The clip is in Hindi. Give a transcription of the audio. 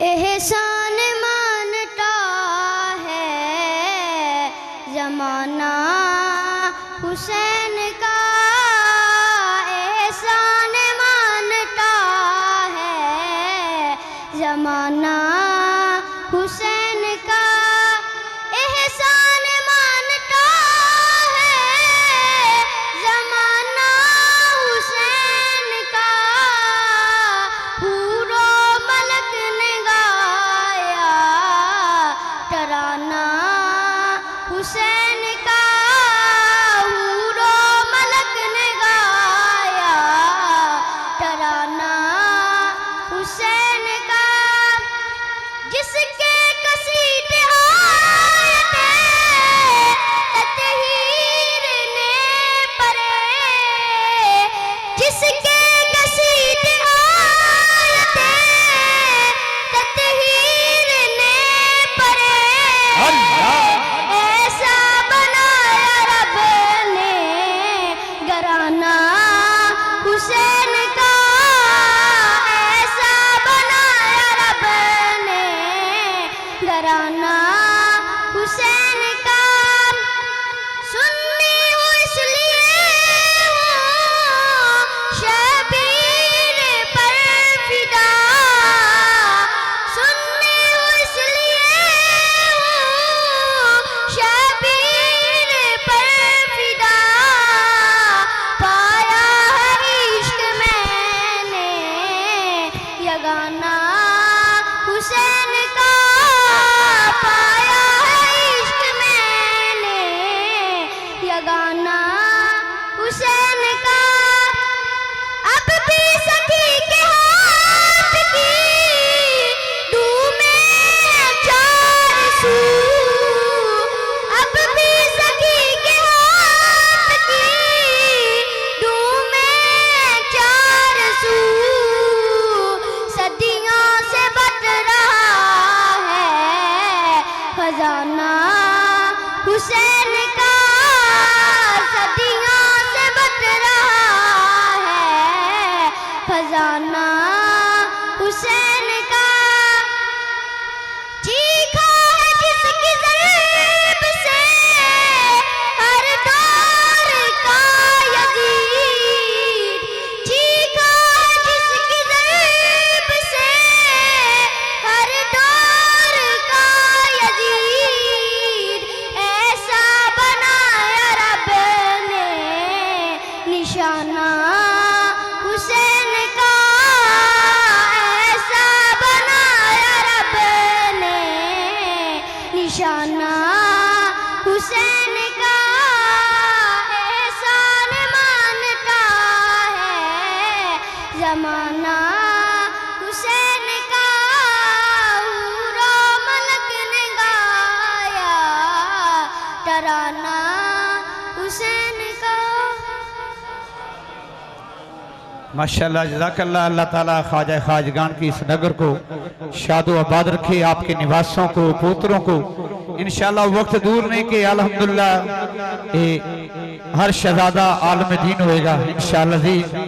एहसान मानता है ज़माना हुसैन का, एहसान मानता है ज़माना हुसैन का, एहसान मानता है ज़माना हुसैन का। हूरो मलक ने गाया तराना हुसैन का, हूरो मलक ने गाया तराना हुसैन का। जिसके कसीदे आए थे तत्हीर ने पढ़े, जिसके कसीदे आए थे तत्हीर ने पढ़े। ऐसा बनाया रब ने घराना हुसैन का, ऐसा बनाया रब ने घराना हुसैन का। सुन्नी हूँ इसलिए हूँ शबीर पर फिदा, सुन्नी हूँ इसलिए हूँ शबीर पर फिदा। पाया है इश्क मैंने यगाना हुसैन का, पाया है इश्क मैंने यगाना हुसैन का। अब भी सखी के हाथ की धूमें हैं चार सू, अब भी सखी के हाथ की धूमें हैं चार सू। सदियों से बच रहा है खजाना हुसैन का, सदियों से बच रहा है खजाना हुसैन का। चीखा है जिसकी ज़र्ब से हर दौर का यज़ीद, चीखा है जिसकी ज़र्ब से हर दौर का यज़ीद। ऐसा बनाया रब ने निशाना हुसैन का, ऐसा बनाया रब ने निशाना हुसैन का। एहसान मानता है ज़माना हुसैन का, हूरो मलक ने गाया तराना हुसैन का। माशाअल्लाह जज़ाकल्लाह। अल्लाह ताला ख्वाजा ख्वाजगान की इस नगर को शादो आबाद रखे, आपके निवासों को पुत्रों को। इंशाअल्लाह वक्त दूर नहीं कि अल्हम्दुलिल्लाह हर शहजादा आलम दीन होएगा इंशाअल्लाह जी।